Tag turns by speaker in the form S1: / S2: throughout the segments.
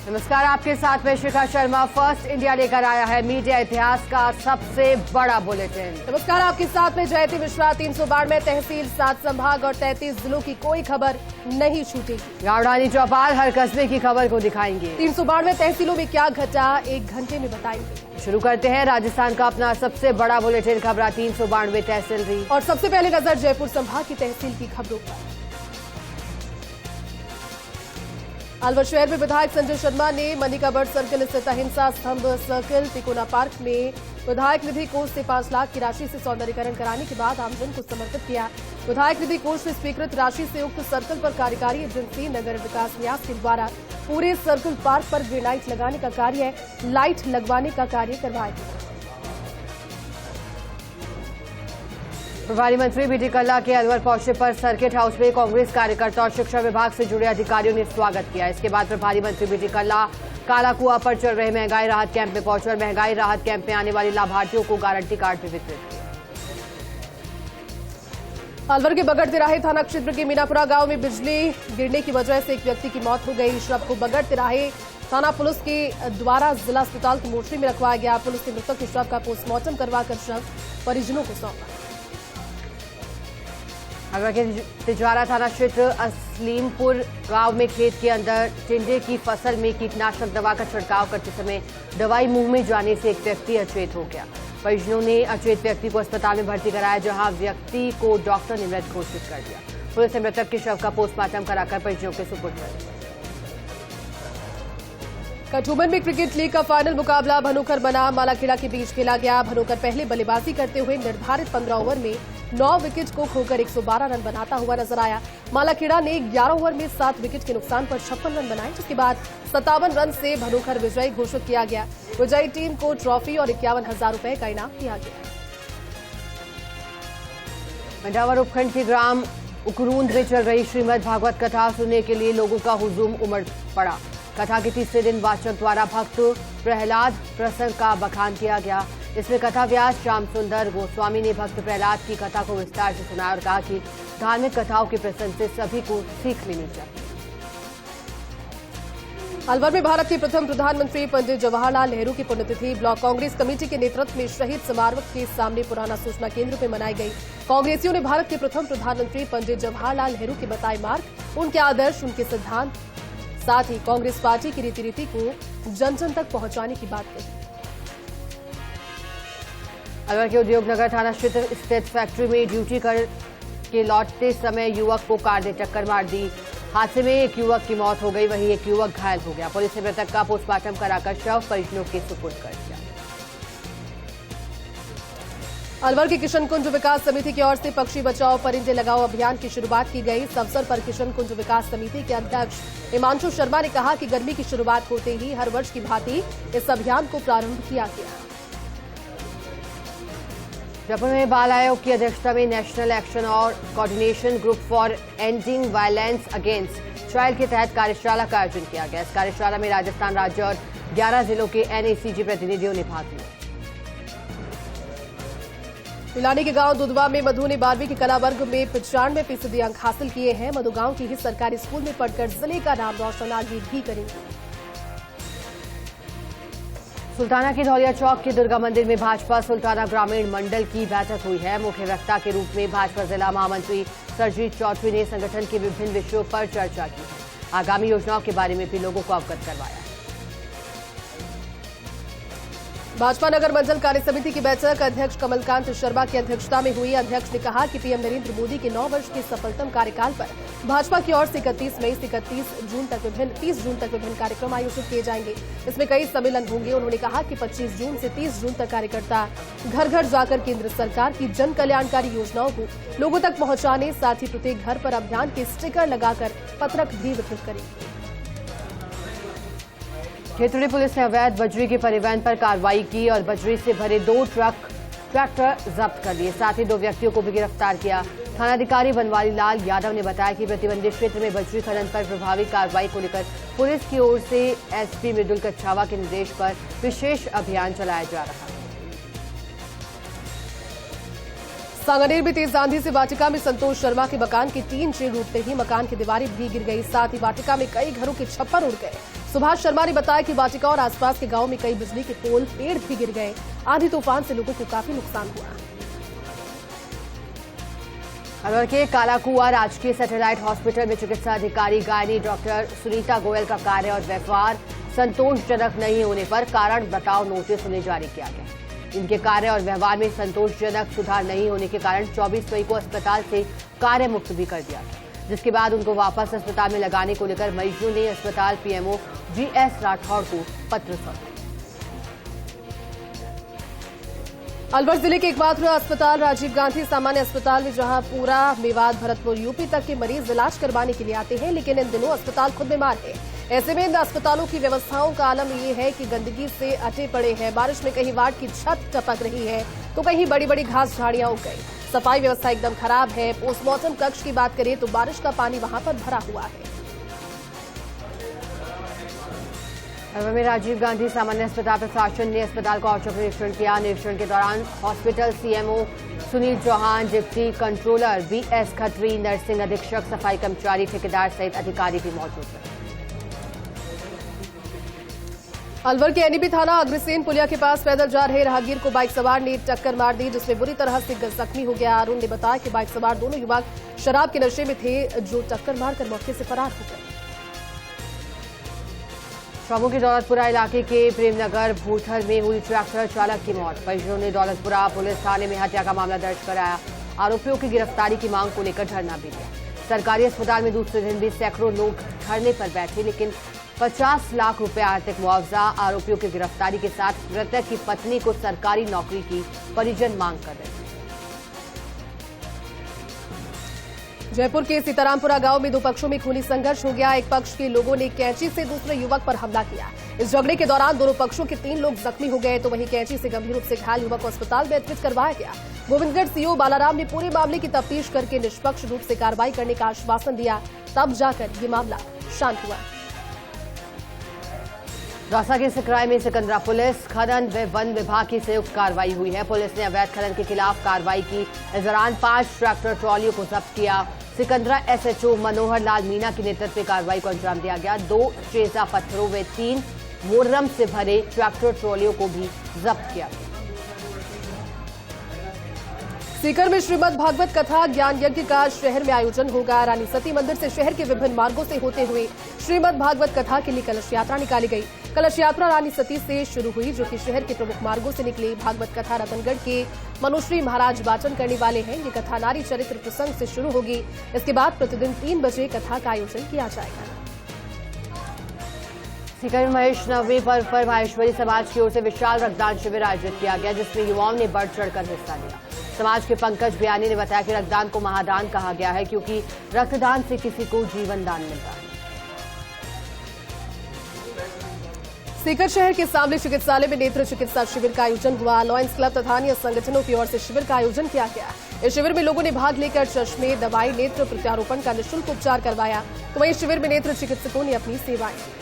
S1: नमस्कार, आपके साथ में शिखा शर्मा। फर्स्ट इंडिया लेकर आया है मीडिया इतिहास का सबसे बड़ा बुलेटिन।
S2: नमस्कार, आपके साथ में जयती मिश्रा। 392 तहसील, 7 संभाग और 33 जिलों की कोई खबर नहीं छूटेगी।
S1: रावड़ानी चौपाल हर कस्बे की खबर को दिखाएंगे।
S2: 392 तहसीलों में क्या घटा, 1 घंटे में बताएंगे।
S1: शुरू करते हैं राजस्थान का अपना सबसे बड़ा बुलेटिन। खबर 392 तहसील
S2: और सबसे पहले नजर जयपुर संभाग की तहसील की खबरों पर। अलवर शहर में विधायक संजय शर्मा ने मनिकाबड़ सर्किल स्थित अहिंसा स्तंभ सर्किल तिकोना पार्क में विधायक निधि कोष से 5 लाख की राशि से सौंदर्यीकरण कराने के बाद आमजन को समर्पित किया। विधायक निधि कोष से स्वीकृत राशि से उक्त सर्किल पर कार्यकारी एजेंसी नगर विकास न्यास के द्वारा पूरे सर्किल पार्क पर ग्रेनाइट लगाने का कार्य, लाइट लगवाने का कार्य करवाया गया।
S1: प्रभारी मंत्री बीटी कल्ला के अलवर पहुंचने पर सर्किट हाउस में कांग्रेस कार्यकर्ता और शिक्षा विभाग से जुड़े अधिकारियों ने स्वागत किया। इसके बाद प्रभारी मंत्री बीटी कल्ला काला कुआं पर चल रहे महंगाई राहत कैंप में पहुंचे और महंगाई राहत कैंप में आने वाले लाभार्थियों को गारंटी कार्ड भी वितरित किए।
S2: अलवर के बगड़ तिराहे थाना क्षेत्र के मीनापुरा गांव में बिजली गिरने की वजह से एक व्यक्ति की मौत हो गई। शव को बगड़ तिराहे थाना पुलिस के द्वारा जिला अस्पताल की मोर्चरी में रखवाया गया। पुलिस ने मृतक के शव का पोस्टमार्टम करवाकर शव परिजनों को सौंपा।
S1: अलवर के तिजवारा थाना क्षेत्र असलीमपुर गांव में खेत के अंदर टिंडे की फसल में कीटनाशक दवा का छिड़काव करते समय दवाई मुंह में जाने से एक व्यक्ति अचेत हो गया। परिजनों ने अचेत व्यक्ति को अस्पताल में भर्ती कराया, जहां व्यक्ति को डॉक्टर ने मृत घोषित कर दिया। पुलिस ने मृतक के शव का पोस्टमार्टम कराकर परिजनों के सुपुर्द कर दिया।
S2: कठुमन में क्रिकेट लीग का फाइनल मुकाबला भनोखर बनाम मालाखेड़ा के बीच खेला गया। भनोखर पहले बल्लेबाजी करते हुए निर्धारित 15 ओवर में 9 विकेट को खोकर 112 रन बनाता हुआ नजर आया। मालाखेड़ा ने 11 ओवर में 7 विकेट के नुकसान पर 56 रन बनाए, जिसके बाद 57 रन से भनोखर विजयी घोषित किया गया। विजयी टीम को ट्रॉफी और 51,000 रुपए का इनाम दिया गया।
S1: मंडावर उपखंड के ग्राम उकरूंद में चल रही श्रीमद् भागवत कथा सुनने के लिए लोगों का हुजूम उमड़ पड़ा। कथा के तीसरे दिन वाचक द्वारा भक्त प्रहलाद प्रसंग का बखान किया गया। इसमें कथा व्यास श्याम सुंदर गोस्वामी ने भक्त प्रहलाद की कथा को विस्तार से सुनाया और कहा कि धार्मिक कथाओं के प्रसंग से सभी को सीख लेनी चाहिए।
S2: अलवर में भारत के प्रथम प्रधानमंत्री पंडित जवाहरलाल नेहरू की पुण्यतिथि ब्लॉक कांग्रेस कमेटी के नेतृत्व में शहीद स्मारक के सामने पुराना सूचना केंद्र में मनाई गई। कांग्रेसियों ने भारत के प्रथम प्रधानमंत्री पंडित जवाहरलाल नेहरू के बताए मार्ग, उनके आदर्श, उनके सिद्धांत, साथ ही कांग्रेस पार्टी की रीति को जन जन तक पहुंचाने की बात कही।
S1: अलवर के उद्योगनगर थाना क्षेत्र स्थित फैक्ट्री में ड्यूटी कर के लौटते समय युवक को कार ने टक्कर मार दी। हादसे में एक युवक की मौत हो गई, वहीं एक युवक घायल हो गया। पुलिस ने मृतक का पोस्टमार्टम कराकर शव परिजनों के सुपुर्द कर दिया।
S2: अलवर के किशन कुंज विकास समिति की ओर से पक्षी बचाओ परिंदे लगाओ अभियान की शुरुआत की गई। इस अवसर पर किशन कुंज विकास समिति के अध्यक्ष हिमांशु शर्मा ने कहा कि गर्मी की शुरुआत होते ही हर वर्ष की भांति इस अभियान को प्रारंभ किया गया।
S1: जयपुर में बाल आयोग की अध्यक्षता में नेशनल एक्शन और coordination group for ending violence against child के तहत कार्यशाला का आयोजन किया गया। इस कार्यशाला में राजस्थान राज्य और 11 जिलों के एनएसीजी प्रतिनिधियों ने भाग लिया।
S2: पिलानी के गांव दुधवा में मधु ने 12वीं के कला वर्ग में 95% अंक हासिल किए हैं। मधु गांव के ही सरकारी स्कूल में पढ़कर जिले का नाम रोशन आगे भी करेंगे।
S1: सुल्ताना के धौलिया चौक के दुर्गा मंदिर में भाजपा सुल्ताना ग्रामीण मंडल की बैठक हुई है। मुख्य वक्ता के रूप में भाजपा जिला महामंत्री सरजीत चौधरी ने संगठन के विभिन्न विषयों पर चर्चा की है। आगामी योजनाओं के बारे में भी लोगों को अवगत करवाया।
S2: भाजपा नगर मंडल कार्य समिति की बैठक अध्यक्ष कमलकांत शर्मा की अध्यक्षता में हुई। अध्यक्ष ने कहा कि पीएम नरेंद्र मोदी के 9 वर्ष के सफलतम कार्यकाल पर भाजपा की ओर से 31 मई से 30 जून तक विभिन्न कार्यक्रम आयोजित किए जाएंगे। इसमें कई सम्मेलन होंगे। उन्होंने कहा कि 25 जून से 30 जून तक कार्यकर्ता घर घर जाकर केंद्र सरकार की जन कल्याणकारी योजनाओं को लोगों तक पहुंचाने, साथ ही प्रत्येक घर पर अभियान के स्टिकर लगाकर पत्रक भी वितरित करेंगे।
S1: खेतड़ी पुलिस ने अवैध बजरी के परिवहन पर कार्रवाई की और बजरी से भरे 2 ट्रैक्टर जब्त कर लिए। साथ ही 2 व्यक्तियों को भी गिरफ्तार किया। थानाधिकारी बनवारी लाल यादव ने बताया कि प्रतिबंधित क्षेत्र में बजरी खनन पर प्रभावी कार्रवाई को लेकर पुलिस की ओर से एसपी मृदुल कच्छावा के निर्देश पर विशेष अभियान चलाया जा रहा है।
S2: सांगानेर में तेज आंधी से वाटिका में संतोष शर्मा के मकान की 3 चेर टूटते ही मकान की दीवारें भी गिर गई। साथ ही वाटिका में कई घरों के छप्पर उड़ गए। सुभाष शर्मा ने बताया कि वाटिका और आसपास के गांव में कई बिजली के पोल, पेड़ भी गिर गए। आंधी तूफान से लोगों को काफी नुकसान हुआ।
S1: अलवर के कालाकुआ राजकीय सैटेलाइट हॉस्पिटल में चिकित्सा अधिकारी गायनी डॉक्टर सुनीता गोयल का कार्य और व्यवहार संतोषजनक नहीं होने पर कारण बताओ नोटिस उन्हें जारी किया गया। इनके कार्य और व्यवहार में संतोषजनक सुधार नहीं होने के कारण 24 मई को अस्पताल से कार्य मुक्त भी कर दिया गया, जिसके बाद उनको वापस अस्पताल में लगाने को लेकर मरीजों ने अस्पताल पीएमओ GS राठौड़ को पत्र सौंपा।
S2: अलवर जिले के एकमात्र अस्पताल राजीव गांधी सामान्य अस्पताल में जहां पूरा मेवात भरतपुर यूपी तक के मरीज इलाज करवाने के लिए आते हैं, लेकिन इन दिनों अस्पताल खुद बीमार है। ऐसे में इन अस्पतालों की व्यवस्थाओं का आलम ये है कि गंदगी से अटे पड़े हैं। बारिश में कहीं वार्ड की छत टपक रही है तो कहीं बड़ी बड़ी घास झाड़ियां उग गई। सफाई व्यवस्था एकदम खराब है। पोस्टमार्टम कक्ष की बात करें तो बारिश का पानी वहां पर भरा हुआ है।
S1: अलवर में राजीव गांधी सामान्य अस्पताल प्रशासन ने अस्पताल का औचक निरीक्षण किया। निरीक्षण के दौरान hospital CMO Sunil Chauhan, deputy controller BS Khatri, nursing अधीक्षक, सफाई कर्मचारी, ठेकेदार सहित अधिकारी भी मौजूद थे।
S2: अलवर के NEP थाना अग्रसेन पुलिया के पास पैदल जा रहे राहगीर को बाइक सवार ने टक्कर मार दी, जिसमें बुरी तरह से जख्मी हो गया। अरुण ने बताया कि बाइक सवार दोनों युवक शराब के नशे में थे, जो टक्कर मारकर मौके से फरार हो गए।
S1: शामू के दौलतपुरा इलाके के प्रेमनगर भूथर में हुई ट्रैक्टर चालक की मौत। परिजनों ने दौलतपुरा पुलिस थाने में हत्या का मामला दर्ज कराया। आरोपियों की गिरफ्तारी की मांग को लेकर धरना भी दिया। सरकारी अस्पताल में दूसरे दिन भी सैकड़ों लोग धरने पर बैठे, लेकिन 50 लाख रुपए आर्थिक मुआवजा, आरोपियों की गिरफ्तारी के साथ मृतक की पत्नी को सरकारी नौकरी की परिजन मांग कर रहे थे।
S2: जयपुर के सीतारामपुरा गांव में 2 पक्षों में खूनी संघर्ष हो गया। एक पक्ष के लोगों ने कैंची से दूसरे युवक पर हमला किया। इस झगड़े के दौरान दोनों पक्षों के 3 लोग जख्मी हो गए, तो वहीं कैंची से गंभीर रूप से घायल युवक को अस्पताल में एडमिट करवाया गया। गोविंदगढ़ CO बालाराम ने पूरे मामले की तफ्तीश करके निष्पक्ष रूप से कार्रवाई करने का आश्वासन दिया, तब जाकर ये मामला शांत हुआ।
S1: दौसा के सिकराय में सिकंदरा पुलिस, खनन व वन विभाग की संयुक्त कार्रवाई हुई है। पुलिस ने अवैध खनन के खिलाफ कार्रवाई की। इस दौरान 5 ट्रैक्टर ट्रॉलियों को जब्त किया। सिकंदरा SHO मनोहर लाल मीना के नेतृत्व में कार्रवाई को अंजाम दिया गया। 2 चेजा पत्थरों व 3 मोरम से भरे ट्रैक्टर ट्रॉलियों को भी जब्त किया।
S2: सीकर में श्रीमद् भागवत कथा ज्ञान यज्ञ का शहर में आयोजन होगा। रानी सती मंदिर से शहर के विभिन्न मार्गों से होते हुए श्रीमद् भागवत कथा के लिए कलश यात्रा निकाली गई। कलश यात्रा रानी सती से शुरू हुई, जो कि शहर के प्रमुख मार्गों से निकली। भागवत कथा रतनगढ़ के मनुश्री महाराज वाचन करने वाले हैं। ये कथा नारी चरित्र प्रसंग से शुरू होगी। इसके बाद प्रतिदिन 3 बजे कथा का आयोजन किया जाएगा।
S1: सीकर में महेश नवमी पर्व पर माहेश्वरी समाज की ओर से विशाल रक्तदान शिविर आयोजित किया गया, जिसमें युवाओं ने बढ़ चढ़कर हिस्सा लिया। समाज के पंकज बियानी ने बताया कि रक्तदान को महादान कहा गया है, क्योंकि रक्तदान से किसी को जीवन दान मिलता है।
S2: सीकर शहर के सामने चिकित्सालय में नेत्र चिकित्सा शिविर का आयोजन हुआ। लॉयंस क्लब तथा अन्य संगठनों की ओर से शिविर का आयोजन किया गया। इस शिविर में लोगों ने भाग लेकर चश्मे, दवाई, नेत्र प्रत्यारोपण का निःशुल्क उपचार करवाया। तो वहीं शिविर में नेत्र चिकित्सकों ने अपनी सेवाएं दी।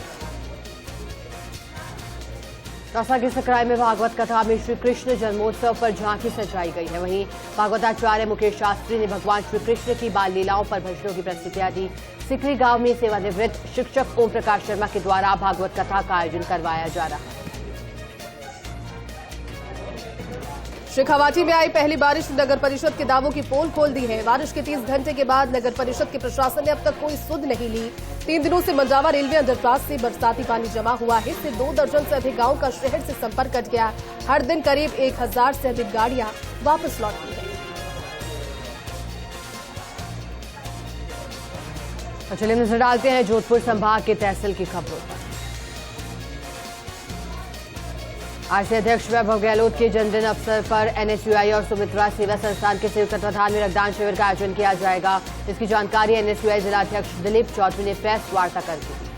S1: दौसा के सकराय में भागवत कथा में श्री कृष्ण जन्मोत्सव पर झांकी सजाई गई है। वहीं भागवताचार्य मुकेश शास्त्री ने भगवान श्री कृष्ण की बाल लीलाओं पर भजनों की प्रस्तुतियां दी। सिकरी गांव में सेवानिवृत्त शिक्षक ओम प्रकाश शर्मा के द्वारा भागवत कथा का आयोजन करवाया जा रहा है।
S2: शेखावाटी में आई पहली बारिश नगर परिषद के दावों की पोल खोल दी है। बारिश के 30 घंटे के बाद नगर परिषद के प्रशासन ने अब तक कोई सुध नहीं ली। 3 दिनों से मंजावा रेलवे अंडरपास से बरसाती पानी जमा हुआ है। इससे 2 दर्जन से अधिक गांव का शहर से संपर्क कट गया। हर दिन करीब 1000 से अधिक गाड़ियां वापस लौटती हैं।
S1: चलिए नजर डालते हैं जोधपुर संभाग के तहसील की खबरों पर। आरसी अध्यक्ष वैभव गहलोत के जन्मदिन अवसर पर NSUI और सुमित्रा सेवा संस्थान के संयुक्त तत्वाधान में रक्तदान शिविर का आयोजन किया जाएगा। इसकी जानकारी NSUI जिला अध्यक्ष दिलीप चौधरी ने प्रेस वार्ता करके दी।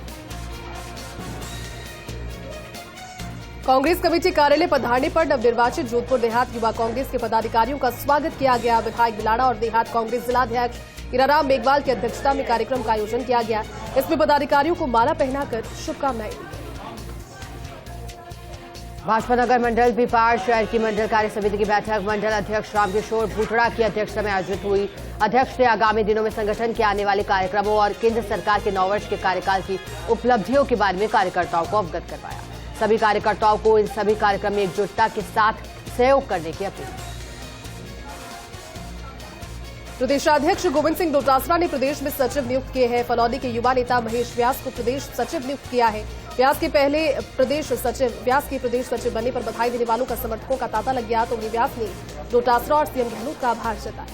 S2: कांग्रेस कमेटी कार्यालय पधारने पर नवनिर्वाचित जोधपुर देहात युवा कांग्रेस के पदाधिकारियों का स्वागत किया गया। विधायक बिलाड़ा और देहात कांग्रेस जिलाध्यक्ष हीराराम मेघवाल की अध्यक्षता में कार्यक्रम का आयोजन किया गया। इसमें पदाधिकारियों को माला पहनाकर शुभकामनाएं दी।
S1: भाजपा नगर मंडल पिपाड़ शहर की मंडल कार्य समिति की बैठक मंडल अध्यक्ष रामकिशोर भूतड़ा की अध्यक्षता में आयोजित हुई। अध्यक्ष ने आगामी दिनों में संगठन के आने वाले कार्यक्रमों और केंद्र सरकार के 9 वर्ष के कार्यकाल की उपलब्धियों के बारे में कार्यकर्ताओं को अवगत करवाया। सभी कार्यकर्ताओं को इन सभी कार्यक्रम में एकजुटता के साथ सहयोग करने की अपील।
S2: प्रदेशाध्यक्ष गोविंद सिंह डोटासरा ने प्रदेश में सचिव नियुक्त किए हैं। फलौदी के युवा नेता महेश व्यास को प्रदेश सचिव नियुक्त किया है। व्यास के प्रदेश सचिव बनने पर बधाई देने वालों का समर्थकों का तांता लग गया तो वहीं व्यास ने डोटासरा और सीएम गहलोत का आभार जताया।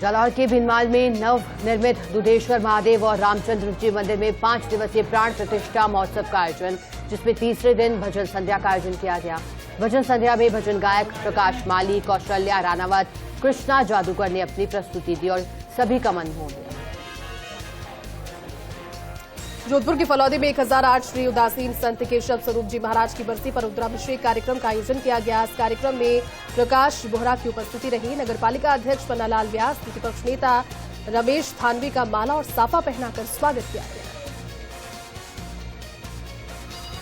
S1: जालौर के भिनमाल में नव निर्मित दुधेश्वर महादेव और रामचंद्र जी मंदिर में 5 दिवसीय प्राण प्रतिष्ठा महोत्सव का आयोजन, जिसमें तीसरे दिन भजन संध्या का आयोजन किया गया। भजन संध्या में भजन गायक प्रकाश माली, कौशल्या रानावत, कृष्णा जादूगर ने अपनी प्रस्तुति दी और सभी का मन मोह लिया।
S2: जोधपुर की फलौदी में 1008 श्री उदासीन संत केशव स्वरूप जी महाराज की बरसी पर रुद्राभिषेक कार्यक्रम का आयोजन किया गया। इस कार्यक्रम में प्रकाश बोहरा की उपस्थिति रही। नगरपालिका अध्यक्ष पन्नालाल व्यास, प्रतिपक्ष नेता रमेश थानवी का माला और साफा पहनाकर स्वागत किया गया।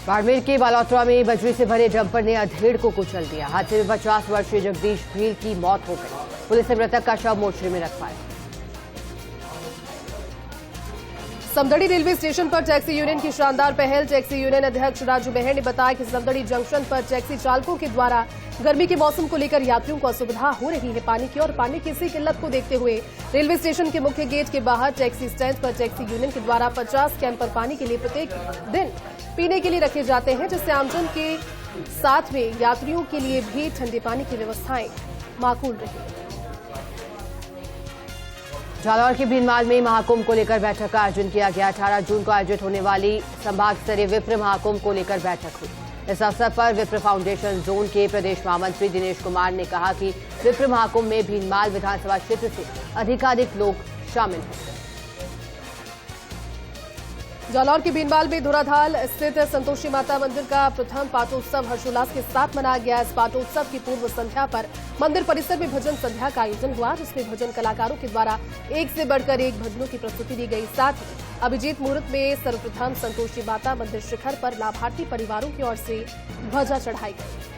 S1: बाड़मेर के बालोतरा में बजरी से भरे डंपर ने अधेड़ को कुचल दिया। हादसे में 50 वर्षीय जगदीश भील की मौत हो गई। पुलिस ने मृतक का शव मोर्चरी में रखवाया।
S2: समदड़ी रेलवे स्टेशन पर टैक्सी यूनियन की शानदार पहल। टैक्सी यूनियन अध्यक्ष राजू मेहर ने बताया कि समदड़ी जंक्शन पर टैक्सी चालकों के द्वारा गर्मी के मौसम को लेकर यात्रियों को असुविधा हो रही है। पानी की और पानी की इसी किल्लत को देखते हुए रेलवे स्टेशन के मुख्य गेट के बाहर टैक्सी स्टैंड पर टैक्सी यूनियन के द्वारा 50 कैंपर पानी के लिए प्रत्येक दिन पीने के लिए रखे जाते हैं, जिससे आमजन के साथ में यात्रियों के लिए भी ठंडे पानी की व्यवस्थाएं माकूल रही।
S1: जालौर के भिनमाल में महाकुंभ को लेकर बैठक का आयोजन किया गया। 18 जून को आयोजित होने वाली संभाग स्तरीय विप्र महाकुंभ को लेकर बैठक हुई। इस अवसर पर विप्र फाउंडेशन जोन के प्रदेश महामंत्री दिनेश कुमार ने कहा कि विप्र महाकुंभ में भिनमाल विधानसभा क्षेत्र से अधिकाधिक लोग शामिल हैं।
S2: जालौर के भीनमाल में धुराधाल स्थित संतोषी माता मंदिर का प्रथम पाटोत्सव हर्षोल्लास के साथ मनाया गया। इस पाटोत्सव की पूर्व संध्या पर मंदिर परिसर में भजन संध्या का आयोजन हुआ, जिसमें भजन कलाकारों के द्वारा एक से बढ़कर एक भजनों की प्रस्तुति दी गई। साथ ही अभिजीत मुहूर्त में सर्वप्रथम संतोषी माता मंदिर शिखर पर लाभार्थी परिवारों की ओर से ध्वजा चढ़ाई गई।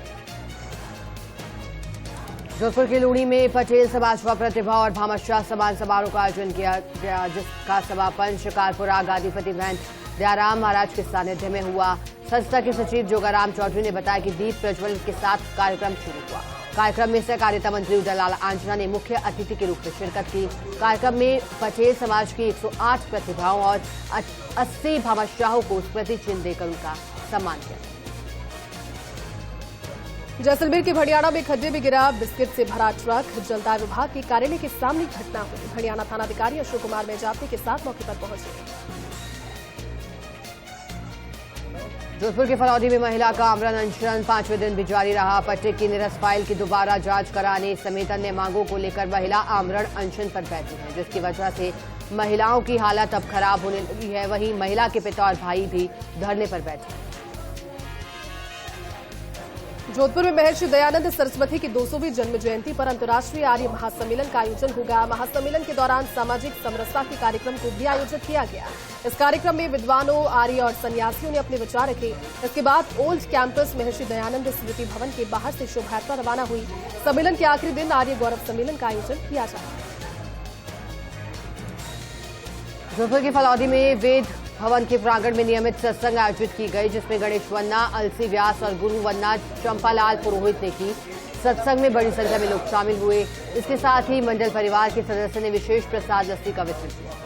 S1: जोधपुर के लूणी में पटेल समाज व प्रतिभा और भामाशाह सम्मान समारोह का आयोजन किया गया, जिसका समापन शिकारपुरा गादीपति महंत दयाराम महाराज के सानिध्य में हुआ। संस्था के सचिव जोगाराम चौधरी ने बताया कि दीप प्रज्वलन के साथ कार्यक्रम शुरू हुआ। कार्यक्रम में सहकारिता मंत्री उदयलाल आंजना ने मुख्य अतिथि के रूप में शिरकत की। कार्यक्रम में पटेल समाज की 108 प्रतिभाओं और 80 भामाशाहों को स्मृति चिन्ह देकर उनका सम्मान किया।
S2: जैसलमेर के भड़ियाना में खड्डे में गिरा बिस्किट से भरा ट्रक। जलदाय विभाग के कार्यालय के सामने घटना हुई। भड़ियाना थानाधिकारी अशोक कुमार मेजापती के साथ मौके पर पहुंचे।
S1: जोधपुर के फलौदी में महिला का आमरण अनशन 5वें दिन भी जारी रहा। पट्टे की निरस्त फाइल की दोबारा जांच कराने समेत अन्य मांगों को लेकर महिला आमरण अनशन पर बैठी है, जिसकी वजह से महिलाओं की हालत अब खराब होने लगी है। वहीं महिला के पिता और भाई भी धरने पर बैठे।
S2: जोधपुर में महर्षि दयानंद सरस्वती की 200वीं जन्म जयंती पर अंतर्राष्ट्रीय आर्य महासम्मेलन का आयोजन होगा। महासम्मेलन के दौरान सामाजिक समरसता के कार्यक्रम को भी आयोजित किया गया। इस कार्यक्रम में विद्वानों, आर्य और सन्यासियों ने अपने विचार रखे। इसके बाद ओल्ड कैंपस महर्षि दयानंद स्मृति भवन के बाहर से शोभा यात्रा रवाना हुई। सम्मेलन के आखिरी दिन आर्य गौरव सम्मेलन का आयोजन किया जाएगा।
S1: जोधपुर की फलौदी में वेद भवन के प्रांगण में नियमित सत्संग आयोजित की गई, जिसमें गणेश वन्ना, अलसी व्यास और गुरु वन्ना चंपालाल पुरोहित ने की। सत्संग में बड़ी संख्या में लोग शामिल हुए। इसके साथ ही मंडल परिवार के सदस्य ने विशेष प्रसाद लस्सी का वितरण किया।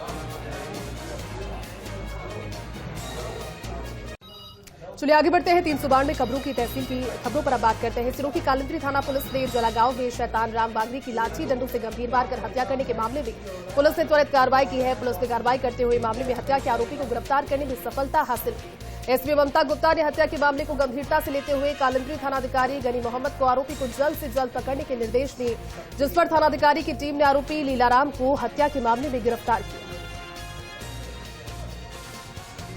S2: चलिए आगे बढ़ते हैं। 392 खबरों की तहसील की खबरों पर अब बात करते हैं। सिरोही कालंत्री थाना पुलिस ने जलागांव में शैतान राम बागरी की लाठी डंडों से गंभीर मार कर हत्या करने के मामले में पुलिस ने त्वरित कार्रवाई की है। पुलिस ने कार्रवाई करते हुए मामले में हत्या के आरोपी को गिरफ्तार करने में सफलता हासिल की। एसपी ममता गुप्ता ने हत्या के मामले को गंभीरता से लेते हुए कालंत्री थानाधिकारी गनी मोहम्मद को आरोपी को जल्द से जल्द पकड़ने के निर्देश दिए, जिस पर थानाधिकारी की टीम ने आरोपी लीलाराम को हत्या के मामले में गिरफ्तार किया।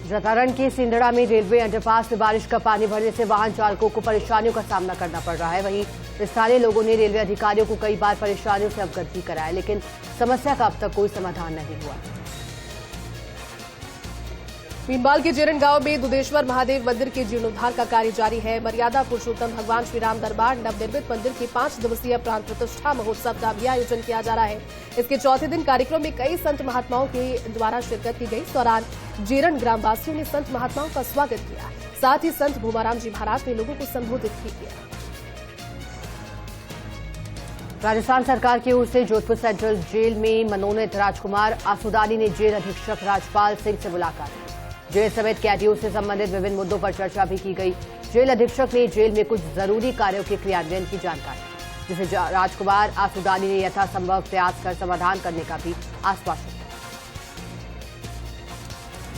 S1: जतारण के सिंदड़ा में रेलवे अंडरपास में बारिश का पानी भरने से वाहन चालकों को परेशानियों का सामना करना पड़ रहा है। वहीं स्थानीय लोगों ने रेलवे अधिकारियों को कई बार परेशानियों से अवगत भी कराया, लेकिन समस्या का अब तक कोई समाधान नहीं हुआ।
S2: भीनमाल के जेरन गांव में दुधेश्वर महादेव मंदिर के जीर्णोद्धार का कार्य जारी है। मर्यादा पुरुषोत्तम भगवान श्री राम दरबार नवनिर्मित मंदिर के 5 दिवसीय प्राण प्रतिष्ठा महोत्सव का भी आयोजन किया जा रहा है। इसके चौथे दिन कार्यक्रम में कई संत महात्माओं के द्वारा शिरकत की गई। इस दौरान जेरन ग्रामवासियों ने संत महात्माओं का स्वागत किया। साथ ही संत भूमाराम जी महाराज ने लोगों को संबोधित भी किया।
S1: राजस्थान सरकार की ओर से जोधपुर सेंट्रल जेल में मनोनीत राजकुमार आसुदानी ने जेल अधीक्षक राजपाल सिंह से मुलाकात की। जेल समेत कैदियों से संबंधित विभिन्न मुद्दों पर चर्चा भी की गई। जेल अधीक्षक ने जेल में कुछ जरूरी कार्यों के क्रियान्वयन की जानकारी दी, जिसे राजकुमार आसुदानी ने यथासंभव प्रयास कर समाधान करने का भी आश्वासन दिया।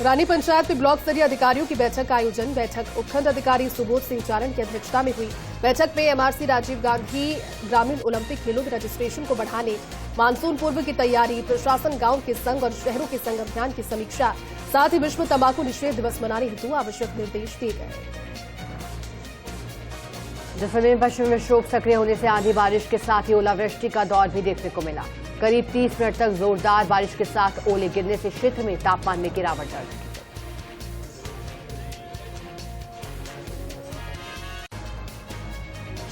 S2: रानी पंचायत में ब्लॉक स्तरीय अधिकारियों की बैठक का आयोजन। बैठक उपखंड अधिकारी सुबोध सिंह चारण की अध्यक्षता में हुई। बैठक में एमआरसी राजीव गांधी ग्रामीण ओलंपिक खेलों में रजिस्ट्रेशन को बढ़ाने, मानसून पूर्व की तैयारी, प्रशासन गांव के संघ और शहरों के संघ अभियान की समीक्षा, साथ ही विश्व तंबाकू निषेध दिवस मनाने हेतु आवश्यक निर्देश दिए गए।
S1: जैसलमेर में पश्चिमी विक्षोभ सक्रिय होने से आंधी बारिश के साथ ही ओलावृष्टि का दौर भी देखने को मिला। करीब 30 मिनट तक जोरदार बारिश के साथ ओले गिरने से क्षेत्र में तापमान में गिरावट दर्ज की।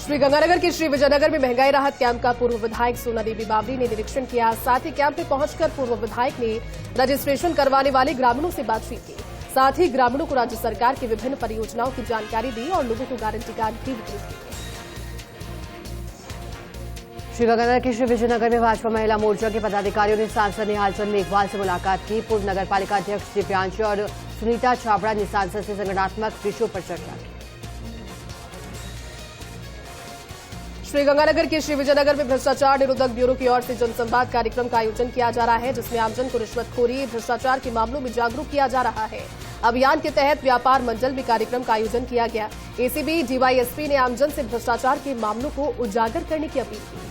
S2: श्रीगंगानगर के श्री विजयनगर में महंगाई राहत कैंप का पूर्व विधायक सोना देवी बावरी ने निरीक्षण किया। साथ ही कैंप में पहुंचकर पूर्व विधायक ने रजिस्ट्रेशन करवाने वाले ग्रामीणों से बातचीत की। साथ ही ग्रामीणों को राज्य सरकार की विभिन्न परियोजनाओं की जानकारी दी और लोगों को गारंटी कार्ड भी वितरित किए।
S1: श्रीगंगानगर के श्री विजयनगर में भाजपा महिला मोर्चा के पदाधिकारियों ने सांसद निहाल चंद मेघवाल से मुलाकात की। पूर्व नगरपालिका अध्यक्ष दिव्यांश और सुनीता छाबड़ा ने सांसद से संगठनात्मक विषयों पर चर्चा की।
S2: श्रीगंगानगर के श्री विजयनगर में भ्रष्टाचार निरोधक ब्यूरो की ओर से जनसंवाद कार्यक्रम का आयोजन किया जा रहा है, जिसमें आमजन को रिश्वतखोरी, भ्रष्टाचार के मामलों में जागरूक किया जा रहा है। अभियान के तहत व्यापार मंडल में कार्यक्रम का आयोजन किया गया। एसीबी डीवाईएसपी ने आमजन से भ्रष्टाचार के मामलों को उजागर करने की अपील की।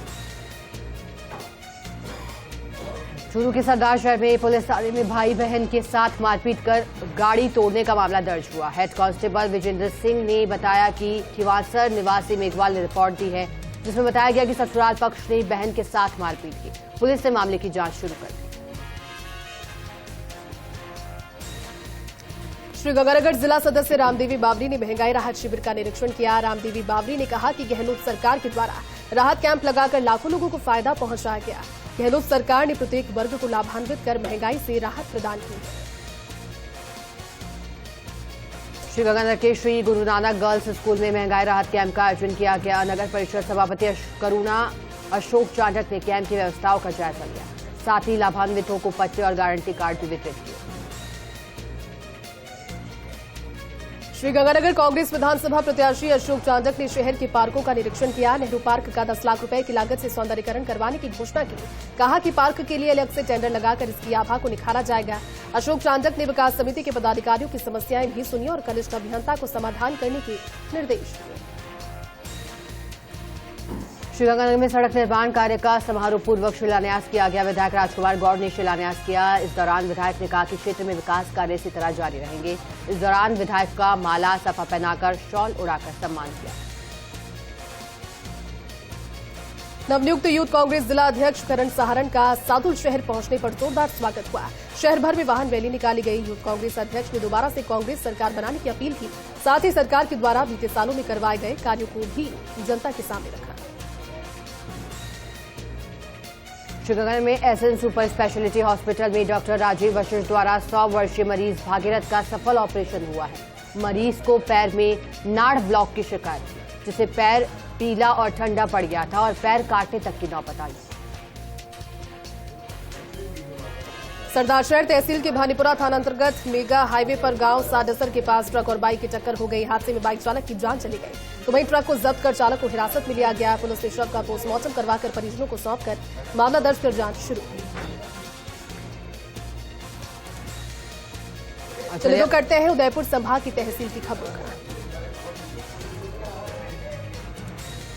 S1: चूरू के सरदार शहर में पुलिस थाने में भाई बहन के साथ मारपीट कर गाड़ी तोड़ने का मामला दर्ज हुआ। हेड कांस्टेबल विजेंद्र सिंह ने बताया कि खिवासर निवासी मेघवाल ने रिपोर्ट दी है, जिसमें बताया गया कि ससुराल पक्ष ने बहन के साथ मारपीट की। पुलिस ने मामले की जांच शुरू कर दी।
S2: श्रीगंगानगर जिला सदस्य रामदेवी बावरी ने महंगाई राहत शिविर का निरीक्षण किया। रामदेवी बावरी ने कहा कि गहलोत सरकार के द्वारा राहत कैंप लगाकर लाखों लोगों को फायदा पहुंचाया गया। गहलोत सरकार ने प्रत्येक वर्ग को लाभान्वित कर महंगाई से राहत प्रदान की है।
S1: श्रीगंगानगर के श्री गुरु नानक गर्ल्स स्कूल में महंगाई राहत कैंप का आयोजन किया गया। नगर परिषद सभापति करुणा अशोक चांडक ने कैंप की व्यवस्थाओं का जायजा लिया। साथ ही लाभान्वितों को पट्टे और गारंटी कार्ड भी वितरित किए।
S2: श्रीगंगानगर कांग्रेस विधानसभा प्रत्याशी अशोक चांडक ने शहर के पार्कों का निरीक्षण किया। नेहरू पार्क का 10 लाख रुपए की लागत से सौंदर्यीकरण करवाने की घोषणा की। कहा कि पार्क के लिए अलग से टेंडर लगाकर इसकी आभा को निखारा जाएगा। अशोक चांडक ने विकास समिति के पदाधिकारियों की समस्याएं भी सुनी और कनिष्ठ अभियंता को समाधान करने के निर्देश दिए।
S1: श्रीगंगानगर में सड़क निर्माण कार्य का समारोहपूर्वक शिलान्यास किया गया। विधायक राजकुमार गौड़ ने शिलान्यास किया। इस दौरान विधायक ने कहा कि क्षेत्र में विकास कार्य इसी तरह जारी रहेंगे। इस दौरान विधायक का माला सफा पहनाकर शॉल उड़ाकर सम्मान किया।
S2: नवनियुक्त यूथ कांग्रेस जिला अध्यक्ष करण सहारण का सादुल शहर पहुंचने पर जोरदार स्वागत हुआ। शहर भर में वाहन रैली निकाली गई। यूथ कांग्रेस अध्यक्ष ने दोबारा से कांग्रेस सरकार बनाने की अपील की। साथ ही सरकार के द्वारा बीते सालों में करवाए गए कार्यों को भी जनता के सामने रखा।
S1: श्रीगंगानगर में एसएन सुपर स्पेशलिटी हॉस्पिटल में डॉक्टर राजीव वशिष्ठ द्वारा 100 वर्षीय मरीज भागीरथ का सफल ऑपरेशन हुआ है। मरीज को पैर में नाड़ ब्लॉक की शिकायत थी, जिसे पैर पीला और ठंडा पड़ गया था और पैर काटने तक की नौबत आई।
S2: सरदारशहर तहसील के भानीपुरा थाना अंतर्गत मेगा हाईवे पर गांव साडसर के पास ट्रक और बाइक की टक्कर हो गई। हादसे में बाइक चालक की जान चली गई, तो वहीं ट्रक को जब्त कर चालक को हिरासत में लिया गया। पुलिस ने शव का पोस्टमार्टम करवाकर परिजनों को सौंपकर मामला दर्ज कर जांच शुरू की। चलिए करते हैं उदयपुर संभाग की तहसील की खबरों का।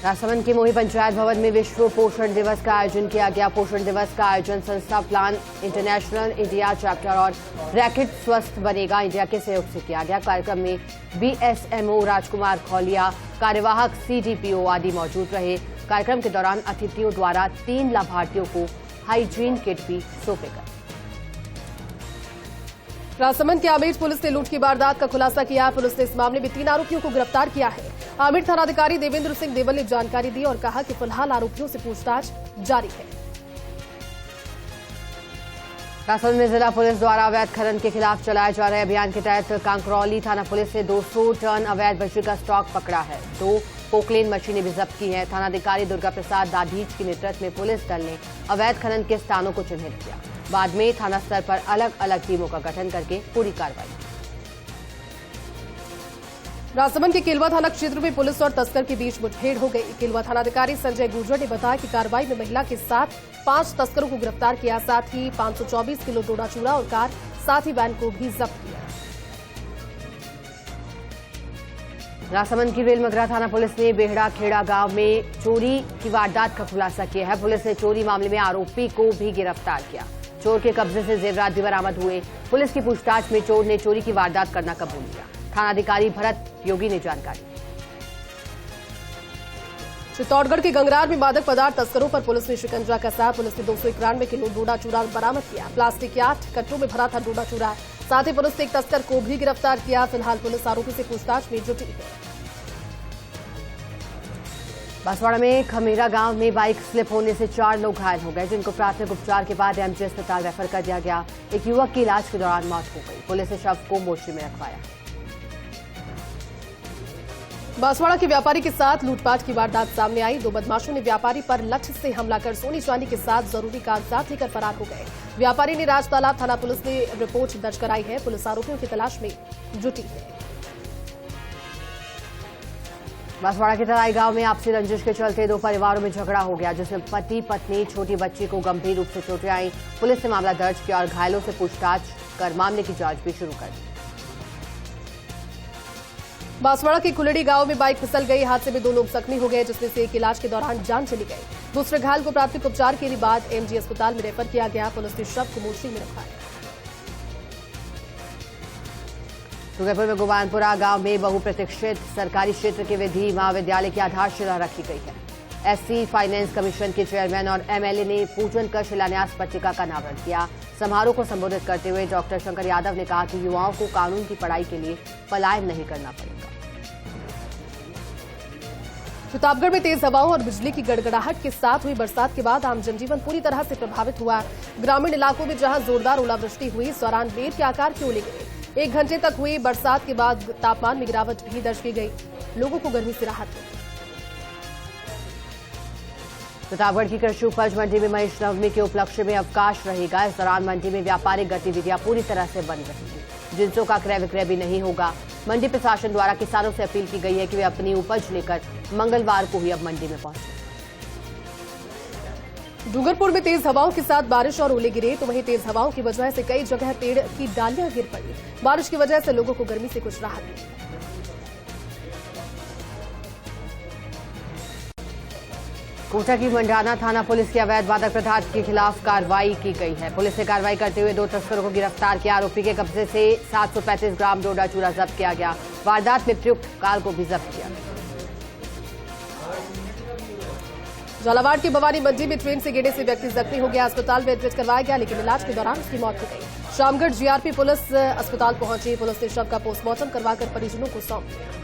S1: राजसमंद के मोही पंचायत भवन में विश्व पोषण दिवस का आयोजन किया गया। पोषण दिवस का आयोजन संस्था प्लान इंटरनेशनल इंडिया चैप्टर और रैकेट स्वस्थ बनेगा इंडिया के सहयोग से किया गया। कार्यक्रम में बीएसएमओ राजकुमार खौलिया, कार्यवाहक सीडीपीओ आदि मौजूद रहे। कार्यक्रम के दौरान अतिथियों द्वारा 3 लाभार्थियों को हाइजीन किट भी सौंपे गए।
S2: राजसमंद के आमेर पुलिस ने लूट की वारदात का खुलासा किया। पुलिस ने इस मामले में 3 आरोपियों को गिरफ्तार किया है। आमेर थानाधिकारी देवेंद्र सिंह देवल ने जानकारी दी और कहा कि फिलहाल आरोपियों से पूछताछ जारी है।
S1: राजसमंद में जिला पुलिस द्वारा अवैध खनन के खिलाफ चलाए जा रहे अभियान के तहत कांकरौली थाना पुलिस ने 200 टन अवैध बजरी का स्टॉक पकड़ा है। 2 पोकलेन मशीनें भी जब्त की हैं। थानाधिकारी दुर्गा प्रसाद दाधीच के नेतृत्व में पुलिस दल ने अवैध खनन के स्थानों को चिन्हित किया। बाद में थाना स्तर पर अलग अलग टीमों का गठन करके पूरी कार्रवाई।
S2: राजसमंद के केलवा थाना क्षेत्र में पुलिस और तस्कर के बीच मुठभेड़ हो गई। केलवा थानाधिकारी संजय गुर्जर ने बताया कि कार्रवाई में महिला के साथ 5 तस्करों को गिरफ्तार किया। साथ ही 524 किलो डोडा चूरा और कार, साथ ही वैन को भी जब्त किया।
S1: राजसमंद की वेलमगरा थाना पुलिस ने बेहड़ा खेड़ा गांव में चोरी की वारदात का खुलासा किया है। पुलिस ने चोरी मामले में आरोपी को भी गिरफ्तार किया। चोर के कब्जे से जेवरात भी बरामद हुए। पुलिस की पूछताछ में चोर ने चोरी की वारदात करना कबूल किया। थानाधिकारी भरत योगी ने जानकारी।
S2: चित्तौड़गढ़ के गंगरार में मादक पदार्थ तस्करों पर पुलिस ने शिकंजा कसा। पुलिस ने 291 किलो डोडा चूरा बरामद किया। प्लास्टिक के 8 कट्टों में भरा था डोडा चूरा। साथ ही पुलिस ने एक तस्कर को भी गिरफ्तार किया। फिलहाल पुलिस आरोपी से पूछताछ में जुटी है।
S1: बांसवाड़ा में खमेरा गांव में बाइक स्लिप होने से 4 लोग घायल हो गए, जिनको प्राथमिक उपचार के बाद एमजी अस्पताल रेफर कर दिया गया। एक युवक की इलाज के दौरान मौत हो गई। पुलिस ने शव को मोर्चरी में रखवाया।
S2: बांसवाड़ा के व्यापारी के साथ लूटपाट की वारदात सामने आई। 2 बदमाशों ने व्यापारी पर लाठी से हमला कर सोनी चांदी के साथ जरूरी कागजात लेकर फरार हो गए। व्यापारी ने राजतालाब थाना पुलिस ने रिपोर्ट दर्ज कराई है। पुलिस आरोपियों की तलाश में जुटी है।
S1: बांसवाड़ा के तराई गांव में आपसी रंजिश के चलते 2 परिवारों में झगड़ा हो गया, जिसमें पति पत्नी छोटी बच्ची को गंभीर रूप से चोटें आई। पुलिस ने मामला दर्ज किया और घायलों से पूछताछ कर मामले की जांच भी शुरू कर दी।
S2: बांसवाड़ा के कुलड़ी गांव में बाइक फिसल गई। हादसे में 2 लोग जख्मी हो गए, जिसमें से एक इलाज के दौरान जान चली गई। दूसरे घायल को प्राथमिक उपचार के बाद एमजी अस्पताल में रेफर किया गया। पुलिस ने शव को मोर्चरी में रखा है।
S1: डूंगरपुर में गोबानपुरा गांव में बहुप्रतीक्षित सरकारी क्षेत्र के विधि महाविद्यालय की आधारशिला रखी गई है। एससी फाइनेंस कमीशन के चेयरमैन और एमएलए ने पूजन कर शिलान्यास पट्टिका का अनावरण किया। समारोह को संबोधित करते हुए डॉक्टर शंकर यादव ने कहा कि युवाओं को कानून की पढ़ाई के लिए पलायन नहीं करना पड़ेगा।
S2: प्रतापगढ़ में तेज हवाओं और बिजली की गड़गड़ाहट के साथ हुई बरसात के बाद आम जनजीवन पूरी तरह से प्रभावित हुआ। ग्रामीण इलाकों में जहां जोरदार ओलावृष्टि हुई, इस दौरान बेर के आकार के ओले गिरे। 1 घंटे तक हुई बरसात के बाद तापमान में गिरावट भी दर्ज की गई। लोगों को गर्मी से राहत मिली।
S1: प्रतापगढ़ की कृषि उपज मंडी में महेश नवमी के उपलक्ष्य में अवकाश रहेगा। इस दौरान मंडी में व्यापारिक गतिविधियां पूरी तरह से बंद रहेंगी। जिंसों का क्रय विक्रय भी नहीं होगा। मंडी प्रशासन द्वारा किसानों से अपील की गई है कि वे अपनी उपज लेकर मंगलवार को ही अब मंडी में पहुंचे।
S2: डूंगरपुर में तेज हवाओं के साथ बारिश और ओले गिरे, तो वहीं तेज हवाओं की वजह से कई जगह पेड़ की डालियां गिर पड़ी। बारिश की वजह से लोगों को गर्मी से कुछ राहत मिली।
S1: कोटा की मंडाना थाना पुलिस की अवैध मादक पदार्थ के खिलाफ कार्रवाई की गई है। पुलिस ने कार्रवाई करते हुए 2 तस्करों को गिरफ्तार किया। आरोपी के कब्जे से 735 ग्राम डोडा चूरा जब्त किया गया। वारदात में प्रयुक्त कार को भी जब्त किया गया।
S2: झालावाड़ की भवानी मंडी में ट्रेन से गिरने से व्यक्ति जख्मी हो गया। अस्पताल में एडमिट करवाया गया, लेकिन इलाज के दौरान उसकी मौत हो गई। शामगढ़ जीआरपी पुलिस अस्पताल पहुंची। पुलिस ने शव का पोस्टमार्टम करवाकर परिजनों को सौंप दिया।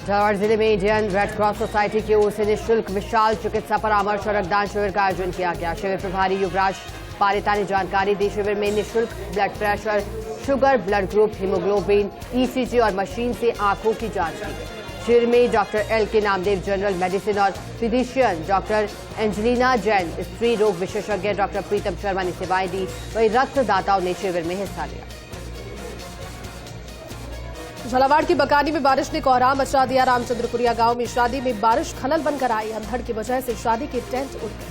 S1: झालावाड़ जिले में इंडियन रेड क्रॉस सोसाइटी की ओर से निःशुल्क विशाल चिकित्सा परामर्श और रक्तदान शिविर का आयोजन किया गया। शिविर प्रभारी युवराज पारिता ने जानकारी दी। शिविर में निःशुल्क blood pressure, sugar, blood group, haemoglobin, ECG और मशीन से आंखों की जांच की गई। शिविर में doctor LK. Namdev general medicine और फिजिशियन डॉक्टर एंजेलिना जैन, स्त्री रोग विशेषज्ञ डॉक्टर प्रीतम शर्मा ने सेवाएं दी। वहीं रक्तदाताओं ने शिविर में हिस्सा लिया।
S2: झालावाड़ की बकानी में बारिश ने कोहराम मचा दिया। रामचंद्रपुरिया गांव में शादी में बारिश खलल बनकर आई। अंधड़ की वजह से शादी के टेंट उड़ गए।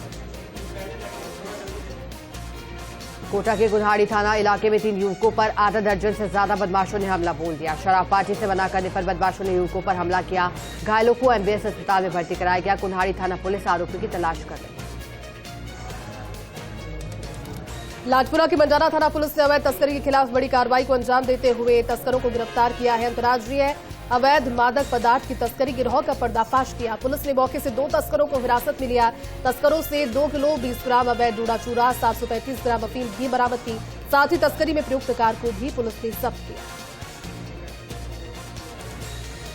S1: कोटा के गुन्हाड़ी थाना इलाके में 3 युवकों पर आधा दर्जन से ज्यादा बदमाशों ने हमला बोल दिया। शराब पार्टी से मना करने पर बदमाशों ने युवकों पर हमला किया। घायलों को एमबीएस अस्पताल में भर्ती कराया गया। कुन्हाड़ी थाना पुलिस आरोपी की तलाश कर रही है।
S2: लाजपुरा की मंडाना थाना पुलिस ने अवैध तस्करी के खिलाफ बड़ी कार्रवाई को अंजाम देते हुए तस्करों को गिरफ्तार किया है। अंतर्राज्यीय अवैध मादक पदार्थ की तस्करी गिरोह का पर्दाफाश किया। पुलिस ने मौके से 2 तस्करों को हिरासत में लिया। तस्करों से 2 किलो 20 ग्राम अवैध डोडा चूरा, 735 ग्राम अफीम भी बरामद की। साथ ही तस्करी में प्रयुक्त कार को भी पुलिस ने जब्त किया।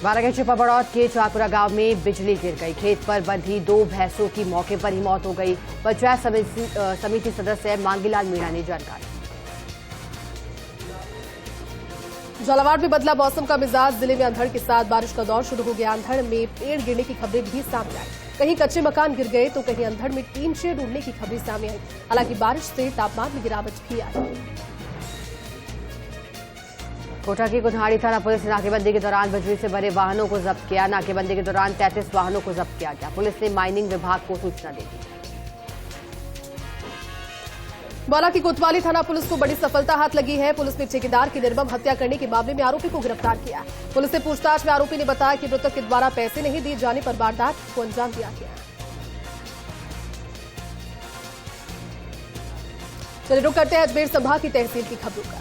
S1: बारागढ़ चिपाबड़ौद के चाकुरा गांव में बिजली गिर गई। खेत पर बंधी 2 भैंसों की मौके पर ही मौत हो गई। पंचायत समिति सदस्य मांगीलाल मीणा ने जानकारी।
S2: झालावाड़ में बदला मौसम का मिजाज। जिले में अंधड़ के साथ बारिश का दौर शुरू हो गया। अंधड़ में पेड़ गिरने की खबरें भी सामने आई। कहीं कच्चे मकान गिर गए तो कहीं अंधड़ में टीन शेड उड़ने की खबरें सामने आई। हालांकि बारिश से तापमान में गिरावट भी आई।
S1: कोटा की कुल्हाड़ी थाना पुलिस ने नाकेबंदी के दौरान बजरी से भरे वाहनों को जब्त किया। नाकेबंदी के दौरान 33 वाहनों को जब्त किया गया। पुलिस ने माइनिंग विभाग को सूचना दे दी।
S2: बौला की कोतवाली थाना पुलिस को बड़ी सफलता हाथ लगी है। पुलिस ने ठेकेदार की निर्मम हत्या करने के मामले में आरोपी को गिरफ्तार किया। पुलिस से पूछताछ में आरोपी ने बताया कि मृतक के द्वारा पैसे नहीं दिए जाने पर वारदात को अंजाम दिया गया। चलिए रुक करते हैं अजमेर संभाग की तहसील की खबरों का।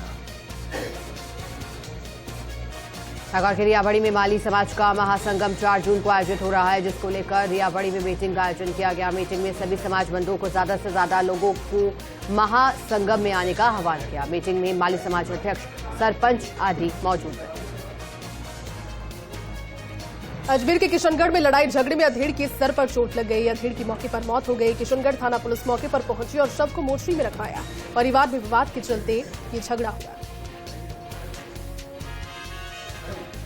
S1: नागौर के रियाबड़ी में माली समाज का महासंगम 4 जून को आयोजित हो रहा है, जिसको लेकर रियाबड़ी में मीटिंग का आयोजन किया गया। मीटिंग में सभी समाज बंधुओं को ज्यादा से ज्यादा लोगों को महासंगम में आने का आह्वान किया। मीटिंग में माली समाज अध्यक्ष, सरपंच आदि मौजूद रहे।
S2: अजमेर के किशनगढ़ में लड़ाई झगड़े में अधेड़ के सर पर चोट लग गई। अधेड़ की मौके पर मौत हो गई। किशनगढ़ थाना पुलिस मौके पर पहुंची और शव को मोर्चरी में रखवाया। परिवार में विवाद के चलते ये झगड़ा हुआ।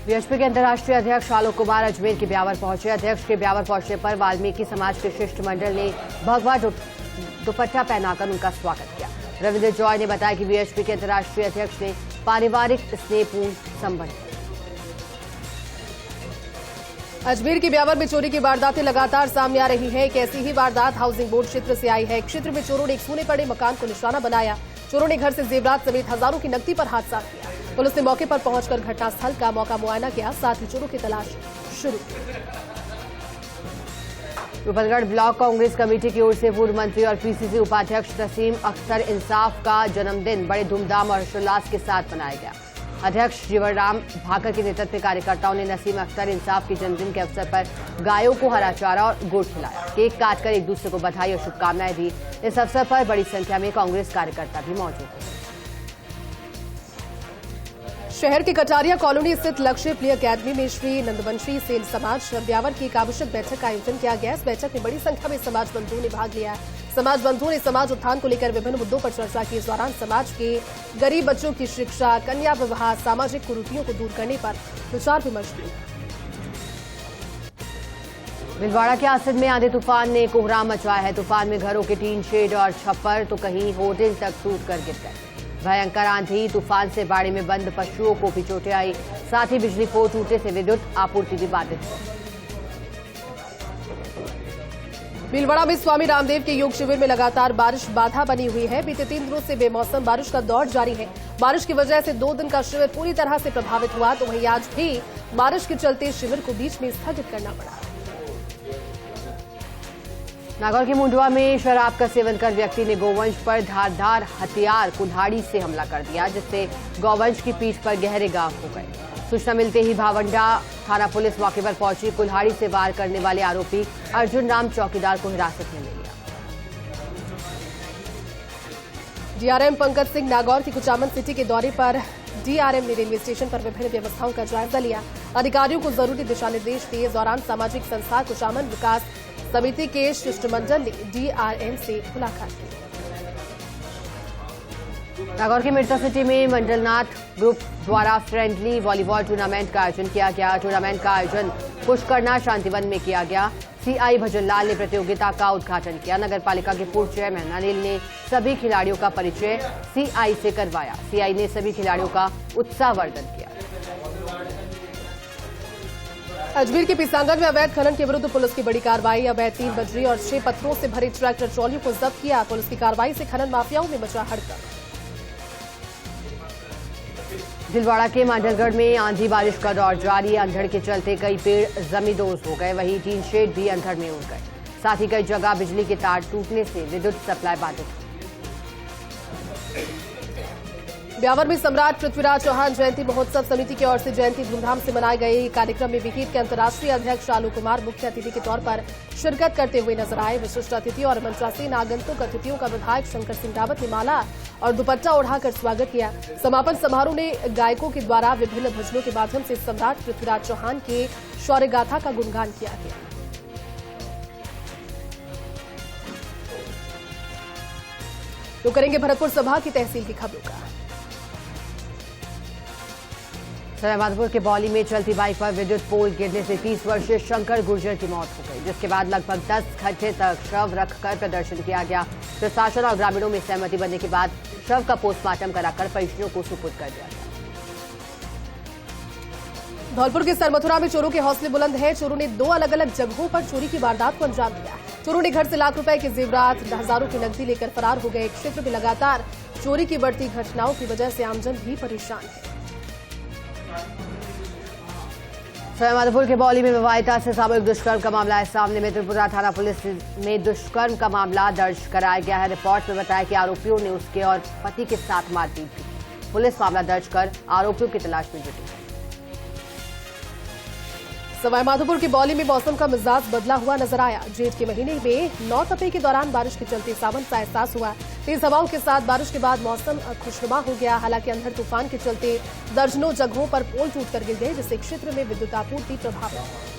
S1: बीएचपी के अंतर्राष्ट्रीय अध्यक्ष आलोक कुमार अजमेर के ब्यावर पहुंचे। अध्यक्ष के ब्यावर पहुंचने पर वाल्मीकि समाज के शिष्टमंडल ने भगवा दुपट्टा पहनाकर उनका स्वागत किया। रविंद्र जॉय ने बताया कि बीएचपी के अंतर्राष्ट्रीय अध्यक्ष ने पारिवारिक स्नेहपूर्ण संबंध।
S2: अजमेर के ब्यावर में चोरी की वारदातें लगातार सामने आ रही है। एक ऐसी ही वारदात हाउसिंग बोर्ड क्षेत्र से आई है। क्षेत्र में चोरों ने एक सूने पड़े मकान को निशाना बनाया। चोरों ने घर से जेवरात समेत हजारों की नकदी पर हाथ साफ किया। पुलिस ने मौके पर पहुंचकर घटनास्थल का मौका मुआयना किया, साथ ही चोरों की तलाश शुरू की।
S1: रूपलगढ़ ब्लॉक कांग्रेस कमेटी की ओर से पूर्व मंत्री और पीसीसी उपाध्यक्ष नसीम अख्तर इंसाफ का जन्मदिन बड़े धूमधाम और हर्षोल्लास के साथ मनाया गया। अध्यक्ष जीवनराम भाकर के नेतृत्व में कार्यकर्ताओं ने नसीम अख्तर इंसाफ के जन्मदिन के अवसर पर गायों को हरा चारा और गुड़ खिलाया। केक काटकर एक दूसरे को बधाई और शुभकामनाएं दी। इस अवसर पर बड़ी संख्या में कांग्रेस कार्यकर्ता भी मौजूद थे।
S2: शहर के कटारिया कॉलोनी स्थित लक्ष्य प्ले अकेडमी में श्री नंदवंशी सेन समाज ब्यावर की एक आवश्यक बैठक का आयोजन किया गया। इस बैठक में बड़ी संख्या में समाज बंधुओं ने भाग लिया। समाज बंधुओं ने समाज उत्थान को लेकर विभिन्न मुद्दों पर चर्चा की। इस दौरान समाज के गरीब बच्चों की शिक्षा, कन्या विवाह, सामाजिक कुरीतियों को दूर करने पर विचार विमर्श किया।
S1: भीलवाड़ा के आसिफ में आंधी तूफान ने कोहराम मचाया है। तूफान में घरों के टीन शेड और छप्पर तो कहीं होर्डिंग तक टूट कर गिर गए। भयंकर आंधी तूफान से बाड़े में बंद पशुओं को भी चोटें आई। साथ ही बिजली पोल टूटने से विद्युत आपूर्ति भी बाधित हुई।
S2: भीलवाड़ा में स्वामी रामदेव के योग शिविर में लगातार बारिश बाधा बनी हुई है। बीते 3 दिनों से बेमौसम बारिश का दौर जारी है। बारिश की वजह से 2 दिन का शिविर पूरी तरह से प्रभावित हुआ, तो वहीं आज भी बारिश के चलते शिविर को बीच में स्थगित करना पड़ा।
S1: नागौर के मुंडवा में शराब का सेवन कर व्यक्ति ने गोवंश पर धारदार हथियार कुल्हाड़ी से हमला कर दिया, जिससे गौवंश की पीठ पर गहरे घाव हो गए। सूचना मिलते ही भावंडा थाना पुलिस मौके पर पहुंची। कुल्हाड़ी से वार करने वाले आरोपी अर्जुन राम चौकीदार को हिरासत में ले लिया।
S2: डीआरएम पंकज सिंह नागौर की कुचामन सिटी के दौरे पर डीआरएम ने रेलवे स्टेशन पर विभिन्न व्यवस्थाओं का जायजा लिया। अधिकारियों को जरूरी दिशा निर्देश दिए। इस दौरान सामाजिक संस्था कुचामन विकास समिति के शिष्टमंडल ने डीआरएम से मुलाकात की।
S1: नागौर की मिर्जा सिटी में मंडलनाथ ग्रुप द्वारा फ्रेंडली वॉलीबॉल टूर्नामेंट का आयोजन किया गया। टूर्नामेंट का आयोजन पुष्करना शांतिवन में किया गया। सीआई भजनलाल ने प्रतियोगिता का उद्घाटन किया। नगर पालिका के पूर्व चेयरमैन अनिल ने सभी खिलाड़ियों का परिचय सीआई से करवाया। सीआई ने सभी खिलाड़ियों का उत्साहवर्धन किया।
S2: अजमेर के पिसांगढ़ में अवैध खनन के विरुद्ध पुलिस की बड़ी कार्रवाई। अवैध 3 बजरी और 6 पत्थरों से भरी ट्रैक्टर ट्रॉलियों को जब्त किया। पुलिस की कार्रवाई से खनन माफियाओं में मचा हड़कंप।
S1: भीलवाड़ा के मांडलगढ़ में आंधी बारिश का दौर जारी। अंधड़ के चलते कई पेड़ जमींदोज हो गए, वहीं टीन शेड भी अंधड़ में उड़ गए। साथ ही कई जगह बिजली के तार टूटने से विद्युत सप्लाई बाधित हुई।
S2: ब्यावर में सम्राट पृथ्वीराज चौहान जयंती महोत्सव समिति की ओर से जयंती धूमधाम से मनाई गई। कार्यक्रम में विहिप के अंतर्राष्ट्रीय अध्यक्ष आलोक कुमार मुख्य अतिथि के तौर पर शिरकत करते हुए नजर आए। विशिष्ट अतिथि और मंचासीन आगंतुक अतिथियों का विधायक शंकर सिंह रावत ने माला और दुपट्टा ओढ़ाकर स्वागत किया। समापन समारोह ने गायकों के द्वारा विभिन्न भजनों के माध्यम से सम्राट पृथ्वीराज चौहान के शौर्य गाथा का गुणगान किया गया। तो करेंगे भरतपुर सभा की तहसील की खबरों का।
S1: सवाईमाधोपुर के बौली में चलती बाइक पर विद्युत पोल गिरने से 30 वर्षीय शंकर गुर्जर की मौत हो गई, जिसके बाद लगभग 10 घंटे तक शव रखकर प्रदर्शन किया गया। प्रशासन और ग्रामीणों में सहमति बनने के बाद शव का पोस्टमार्टम कराकर परिजनों को सुपुर्द कर दिया गया।
S2: धौलपुर के सरमथुरा में चोरों के हौसले बुलंद है। चोरों ने 2 अलग अलग जगहों पर चोरी की वारदात को अंजाम दिया। चोरों ने घर से लाख रुपए के जेवरात, हजारों की नकदी लेकर फरार हो गए। क्षेत्र में लगातार चोरी की बढ़ती घटनाओं की वजह से आमजन भी परेशान है।
S1: सवाईमाधोपुर के बौली में विवाहिता से सामूहिक दुष्कर्म का मामला है सामने में। त्रिपुरा थाना पुलिस में दुष्कर्म का मामला दर्ज कराया गया है। रिपोर्ट में बताया कि आरोपियों ने उसके और पति के साथ मारपीट की। पुलिस मामला दर्ज कर आरोपियों की तलाश में जुटी है।
S2: सवाईमाधोपुर की बौली में मौसम का मिजाज बदला हुआ नजर आया। जेठ के महीने में 9 तपे के दौरान बारिश के चलते सावन का एहसास हुआ। तेज हवाओं के साथ बारिश के बाद मौसम खुशनुमा हो गया। हालांकि अंधड़ तूफान के चलते दर्जनों जगहों पर पोल टूटकर गिर गए, जिससे क्षेत्र में विद्युत आपूर्ति प्रभावित हुई।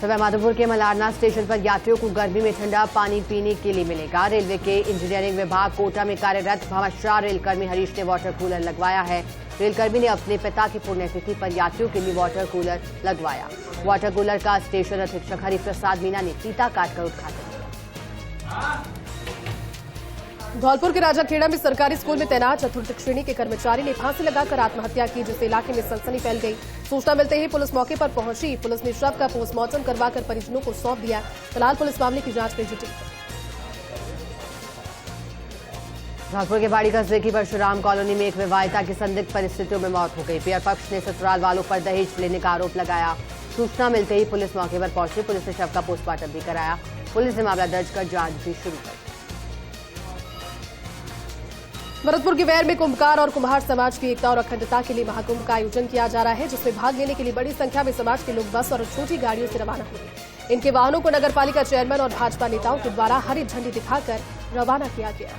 S1: सवाईमाधोपुर के मलारना स्टेशन पर यात्रियों को गर्मी में ठंडा पानी पीने के लिए मिलेगा। रेलवे के इंजीनियरिंग विभाग कोटा में कार्यरत भामाशाह रेलकर्मी हरीश ने वाटर कूलर लगवाया है। रेलकर्मी ने अपने पिता की पुण्यतिथि पर यात्रियों के लिए वाटर कूलर लगवाया। वाटर कूलर का स्टेशन अधीक्षक हरिप्रसाद मीना ने फीता काटकर उद्घाटन किया।
S2: धौलपुर के राजाखेड़ा में सरकारी स्कूल में तैनात चतुर्थ श्रेणी के कर्मचारी ने फांसी लगाकर आत्महत्या की, जिससे इलाके में सनसनी फैल गई। सूचना मिलते ही पुलिस मौके पर पहुंची। पुलिस ने शव का पोस्टमार्टम करवाकर परिजनों को सौंप दिया। फिलहाल पुलिस मामले की जांच में जुटी है।
S1: धौलपुर के बाड़ी कस्बे की परशुराम कॉलोनी में एक विवाहिता की संदिग्ध परिस्थितियों में मौत हो गई। पियर पक्ष ने ससुराल वालों पर दहेज लेने का आरोप लगाया। सूचना मिलते ही पुलिस मौके पर पहुंची। पुलिस ने शव का पोस्टमार्टम भी कराया। पुलिस ने मामला दर्ज कर जांच भी शुरू कर दी।
S2: भरतपुर के वैर में कुंभकार और कुम्हार समाज की एकता और अखंडता के लिए महाकुंभ का आयोजन किया जा रहा है, जिसमें भाग लेने के लिए बड़ी संख्या में समाज के लोग बस और छोटी गाड़ियों से रवाना हुए। इनके वाहनों को नगरपालिका चेयरमैन और भाजपा नेताओं के द्वारा हरी झंडी दिखाकर रवाना किया गया।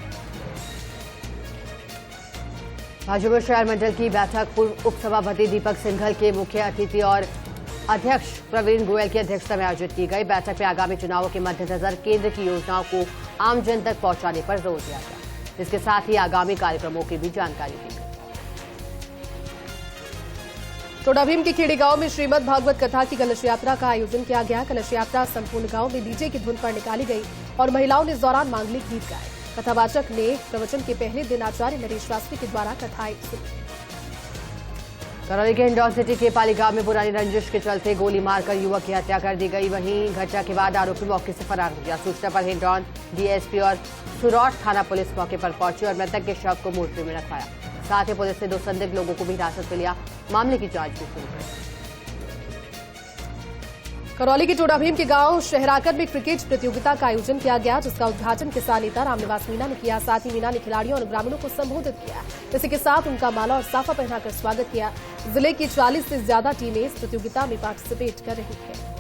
S1: भाजपा शहर मंडल की बैठक पूर्व उपसभापति दीपक सिंघल के मुख्य अतिथि और अध्यक्ष प्रवीण गोयल की अध्यक्षता में आयोजित की गई। बैठक में आगामी चुनावों के मद्देनजर केंद्र की योजनाओं को आमजन तक पहुंचाने पर जोर दिया गया। इसके साथ ही आगामी कार्यक्रमों की भी जानकारी दी गई।
S2: टोडाभीम के खेड़ी गांव में श्रीमद् भागवत कथा की कलश यात्रा का आयोजन किया गया। कलश यात्रा संपूर्ण गांव में डीजे की धुन पर निकाली गई और महिलाओं ने इस दौरान मांगलिक गीत गाए। कथावाचक ने प्रवचन के पहले दिन आचार्य नरेश शास्त्री के द्वारा कथाएं सुनी।
S1: करौली के हिंडौन सिटी के पाली गांव में पुरानी रंजिश के चलते गोली मारकर युवक की हत्या कर दी गई। वहीं घटना के बाद आरोपी मौके से फरार हो गया। सूचना पर हिंडौन डीएसपी और सुरौट थाना पुलिस मौके पर पहुंची और मृतक के शव को मोर्चे में रखवाया। साथ ही पुलिस ने 2 संदिग्ध लोगों को भी हिरासत में लिया। मामले की जांच भी शुरू कर दी।
S2: करौली के टोडाभीम के गांव शहराकर में क्रिकेट प्रतियोगिता का आयोजन किया गया, जिसका उद्घाटन किसान नेता रामनिवास मीणा ने किया। साथ ही मीणा ने खिलाड़ियों और ग्रामीणों को संबोधित किया। इसी के साथ उनका माला और साफा पहनाकर स्वागत किया। जिले की 40 से ज्यादा टीमें इस प्रतियोगिता में पार्टिसिपेट कर रही हैं।